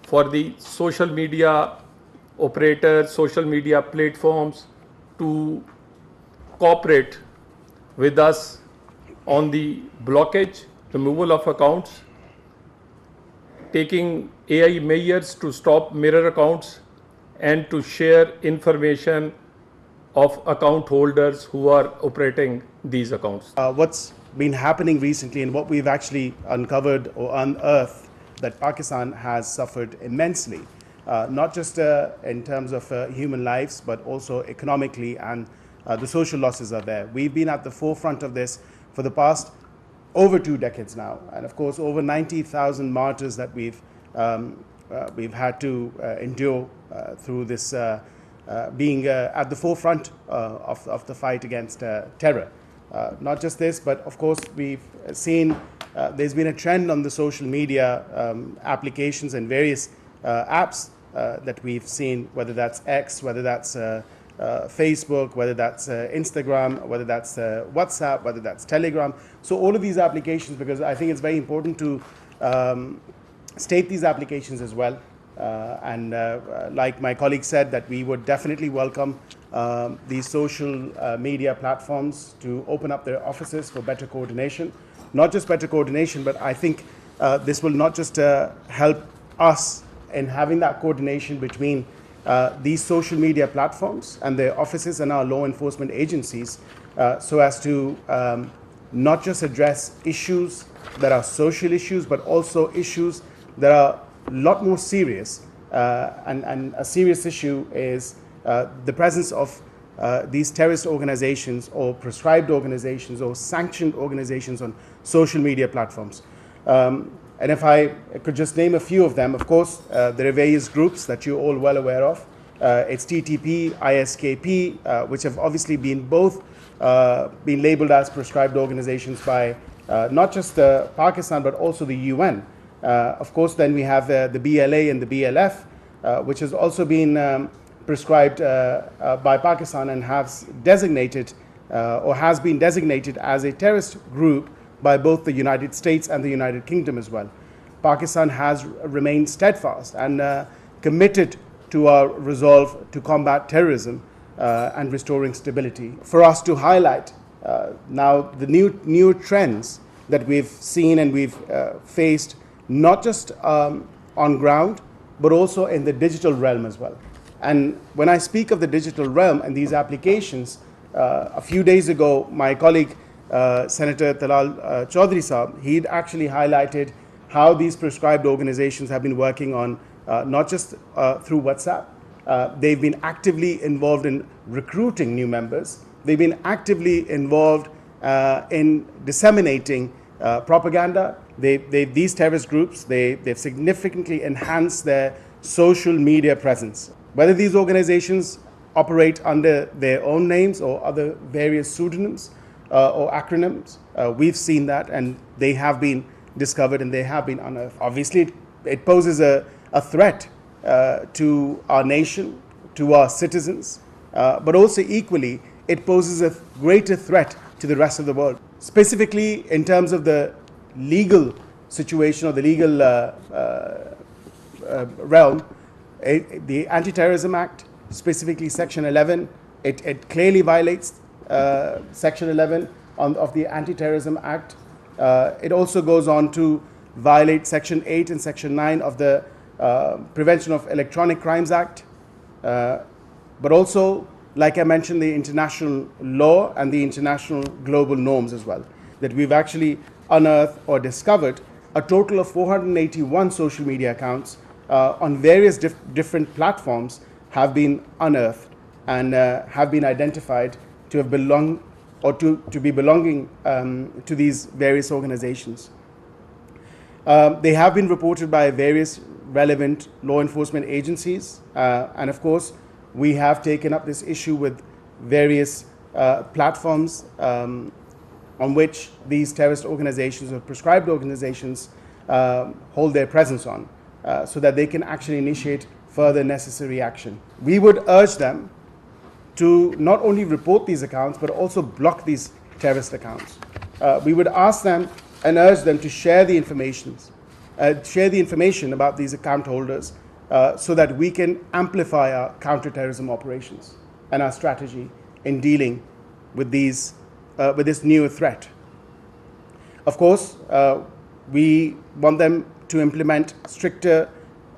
for the social media operators, social media platforms to cooperate with us on the blockage, removal of accounts, taking AI measures to stop mirror accounts, and to share information of account holders who are operating these accounts. What's been happening recently and what we've actually uncovered or unearthed, that Pakistan has suffered immensely, not just in terms of human lives, but also economically, and the social losses are there. We've been at the forefront of this for the past over 2 decades now, and of course over 90,000 martyrs that we've had to endure through this being at the forefront of the fight against terror. Not just this, but of course we've seen there's been a trend on the social media applications and various apps that we've seen, whether that's X, whether that's Facebook, whether that's Instagram, whether that's WhatsApp, whether that's Telegram. So all of these applications, because I think it's very important to state these applications as well. And like my colleague said, that we would definitely welcome these social media platforms to open up their offices for better coordination. Not just better coordination, but I think this will not just help us in having that coordination between these social media platforms and their offices and our law enforcement agencies, so as to not just address issues that are social issues, but also issues that are a lot more serious. And a serious issue is the presence of these terrorist organizations or prescribed organizations or sanctioned organizations on social media platforms. And if I could just name a few of them, of course, there are various groups that you're all well aware of. It's TTP, ISKP, which have obviously been both been labeled as prescribed organizations by not just Pakistan, but also the UN. Of course, then we have the BLA and the BLF, which has also been prescribed by Pakistan and has designated or has been designated as a terrorist group by both the United States and the United Kingdom as well. Pakistan has remained steadfast and committed to our resolve to combat terrorism and restoring stability. For us to highlight now the new trends that we've seen and we've faced, not just on ground, but also in the digital realm as well. And when I speak of the digital realm and these applications, a few days ago, my colleague, Senator Talal Chaudhry Saab, he'd actually highlighted how these prescribed organizations have been working on not just through WhatsApp. They've been actively involved in recruiting new members. They've been actively involved in disseminating propaganda. These terrorist groups, they've significantly enhanced their social media presence. Whether these organizations operate under their own names or other various pseudonyms or acronyms, we've seen that, and they have been discovered and they have been unearthed. Obviously, it poses a threat to our nation, to our citizens, but also equally, it poses a greater threat to the rest of the world. Specifically, in terms of the legal situation or the legal realm, the Anti-Terrorism Act, specifically Section 11, it clearly violates Section 11 of the Anti-Terrorism Act. It also goes on to violate Section 8 and Section 9 of the Prevention of Electronic Crimes Act, but also, like I mentioned, the international law and the international global norms as well, that we've actually unearthed or discovered a total of 481 social media accounts on various different platforms have been unearthed and have been identified to have belonged or to be belonging to these various organizations. They have been reported by various relevant law enforcement agencies, and of course we have taken up this issue with various platforms on which these terrorist organizations or prescribed organizations hold their presence on, so that they can actually initiate further necessary action. We would urge them to not only report these accounts, but also block these terrorist accounts. We would ask them and urge them to share the information share the information about these account holders so that we can amplify our counterterrorism operations and our strategy in dealing with these with this new threat. Of course, we want them to implement stricter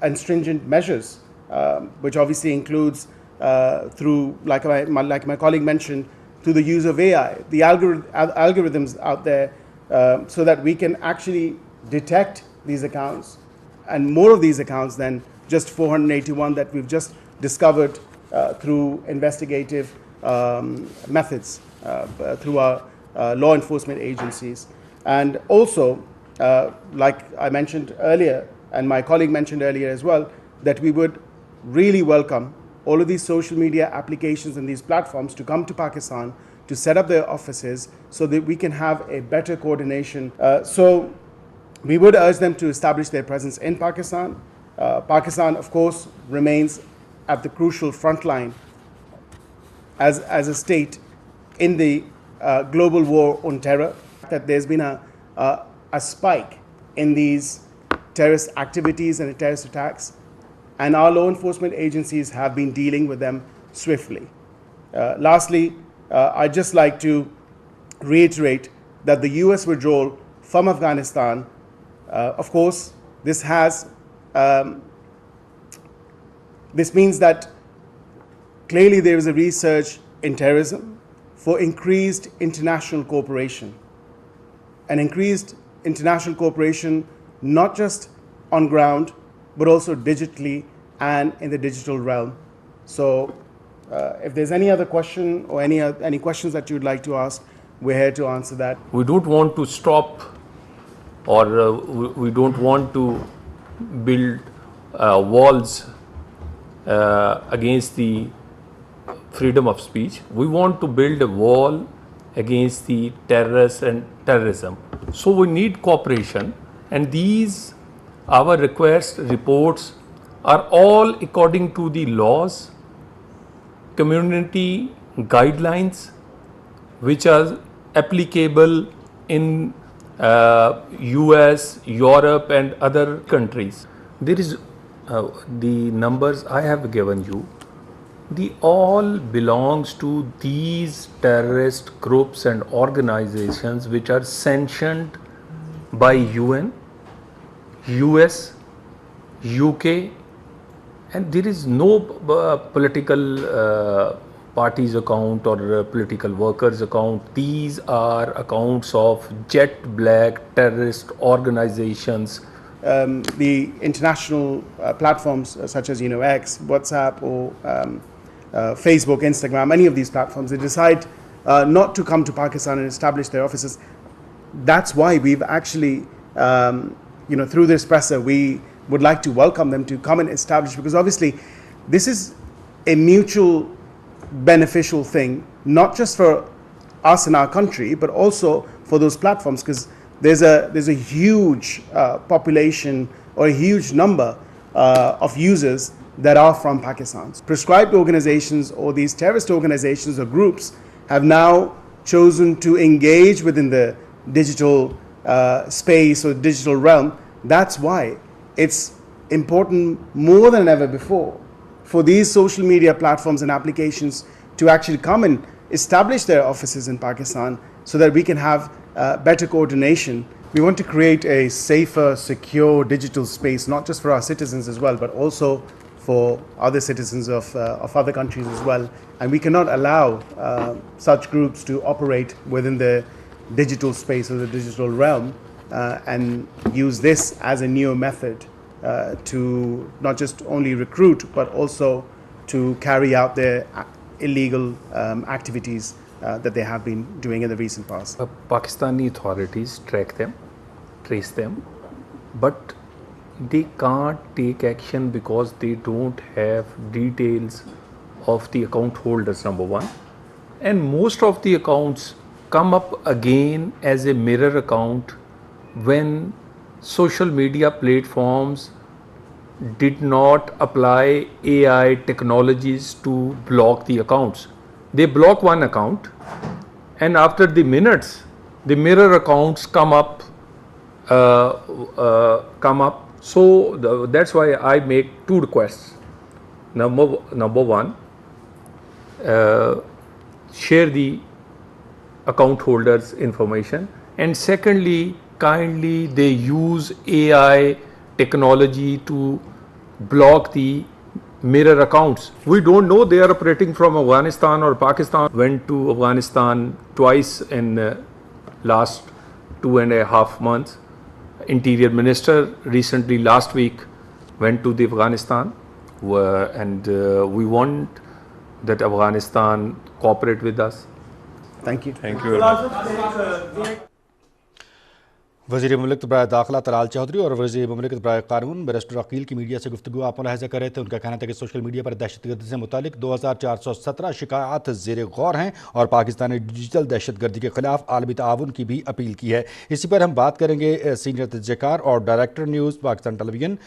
and stringent measures, which obviously includes through, like my colleague mentioned, through the use of AI, the algorithms out there, so that we can actually detect these accounts and more of these accounts than just 481 that we've just discovered through investigative methods through our law enforcement agencies. And also, like I mentioned earlier, and my colleague mentioned earlier as well, that we would really welcome all of these social media applications and these platforms to come to Pakistan to set up their offices so that we can have a better coordination. So we would urge them to establish their presence in Pakistan. Pakistan, of course, remains at the crucial front line as a state in the global war on terror. That there's been a spike in these terrorist activities and terrorist attacks, and our law enforcement agencies have been dealing with them swiftly. Lastly, I'd just like to reiterate that the US withdrawal from Afghanistan, of course, this means that clearly there is a resurge in terrorism for increased international cooperation. And increased international cooperation, not just on ground, but also digitally and in the digital realm. So if there's any other question or any questions that you'd like to ask, we're here to answer that. We don't want to stop, or we don't want to build walls against the freedom of speech. We want to build a wall against the terrorists and terrorism. So we need cooperation, and these our request reports are all according to the laws, community guidelines, which are applicable in US, Europe and other countries. There is the numbers I have given you, the all belongs to these terrorist groups and organizations which are sanctioned by UN, US, UK, and there is no political parties account or political workers account. These are accounts of jet black terrorist organizations. The international platforms such as X, WhatsApp, or Facebook, Instagram, any of these platforms, they decide not to come to Pakistan and establish their offices. That's why we've actually, through this presser, we would like to welcome them to come and establish, because obviously this is a mutual beneficial thing, not just for us in our country, but also for those platforms, because there's a huge population or a huge number of users that are from Pakistan. Prescribed organizations or these terrorist organizations or groups have now chosen to engage within the digital space or digital realm. That's why it's important more than ever before for these social media platforms and applications to actually come and establish their offices in Pakistan so that we can have better coordination. We want to create a safer, secure digital space, not just for our citizens as well, but also for other citizens of other countries as well. And we cannot allow such groups to operate within the digital space or the digital realm and use this as a new method to not just only recruit, but also to carry out their illegal activities that they have been doing in the recent past. Pakistani authorities track them, trace them, but they can't take action because they don't have details of the account holders, number one. And most of the accounts come up again as a mirror account when social media platforms did not apply AI technologies to block the accounts. They block one account, and after the minutes, the mirror accounts come up come up. So that's why I make two requests. Number one, share the account holders information, and secondly, kindly they use AI technology to block the mirror accounts. We don't know they are operating from Afghanistan or Pakistan. Went to Afghanistan twice in last 2.5 months. Interior Minister recently last week went to the Afghanistan, and we want that Afghanistan cooperate with us. Thank you. Thank you very much. वज़ीर मुमलिकत बराए दाखिला तलाल चौधरी और वज़ीर मुमलिकत बराए कानून barrister Aqeel की media से गुफ्तगू आप मुलाहिज़ा कर रहे थे। उनका कहना था कि सोशल मीडिया पर दहशतगर्दी से मुतालिक 2417 शिकायत ज़ेर गौर हैं और पाकिस्तान ने डिजिटल दहशतगर्दी के खिलाफ आलमी ताउन की भी अपील की है। इसी पर हम बात करेंगे सीनियर तजज़कार और director news Pakistan television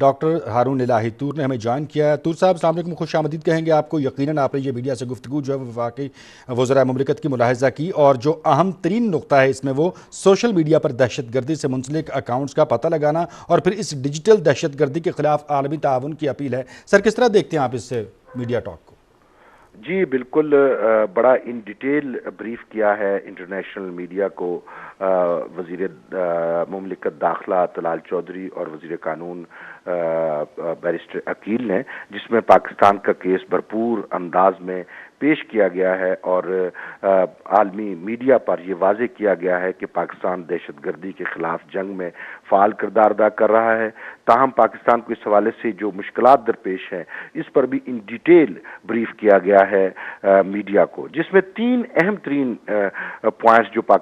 doctor Haroon Elahi Toor ने हमें ज्वाइन किया है। तूर साहब अस्सलाम वालेकुम, खुश आमदीद कहेंगे आपको। यकीनन आपने ये मीडिया से गुफ्तगू जो है वफाकी वज़राए मुमलिकत की मुलाहिज़ा की और जो अहम तरीन नुकता है इसमें वो सोशल मीडिया पर दहशतगर्दी से मुंसलिक अकाउंट्स का पता लगाना और फिर इस डिजिटल दहशतगर्दी के खिलाफ आलमी ताउन की अपील है। सर, किस तरह देखते हैं आप इस मीडिया टॉक को? जी बिल्कुल, बड़ा इन डिटेल ब्रीफ किया है इंटरनेशनल मीडिया को वज़ीर मुमलिकत दाखिला तलाल चौधरी और वज़ीर कानून बैरिस्टर अकील ने, जिसमें पाकिस्तान का केस भरपूर अंदाज में पेश किया गया है और आलमी मीडिया पर यह वाज़ेह किया गया है कि पाकिस्तान दहशतगर्दी के खिलाफ जंग में फ़ाल किरदार अदा कर रहा है। ताहम पाकिस्तान को इस हवाले से जो मुश्किलात दरपेश हैं इस पर भी इन डिटेल ब्रीफ किया गया है मीडिया को, जिसमें 3 अहम तरीन पॉइंट्स जो पाकिस्तान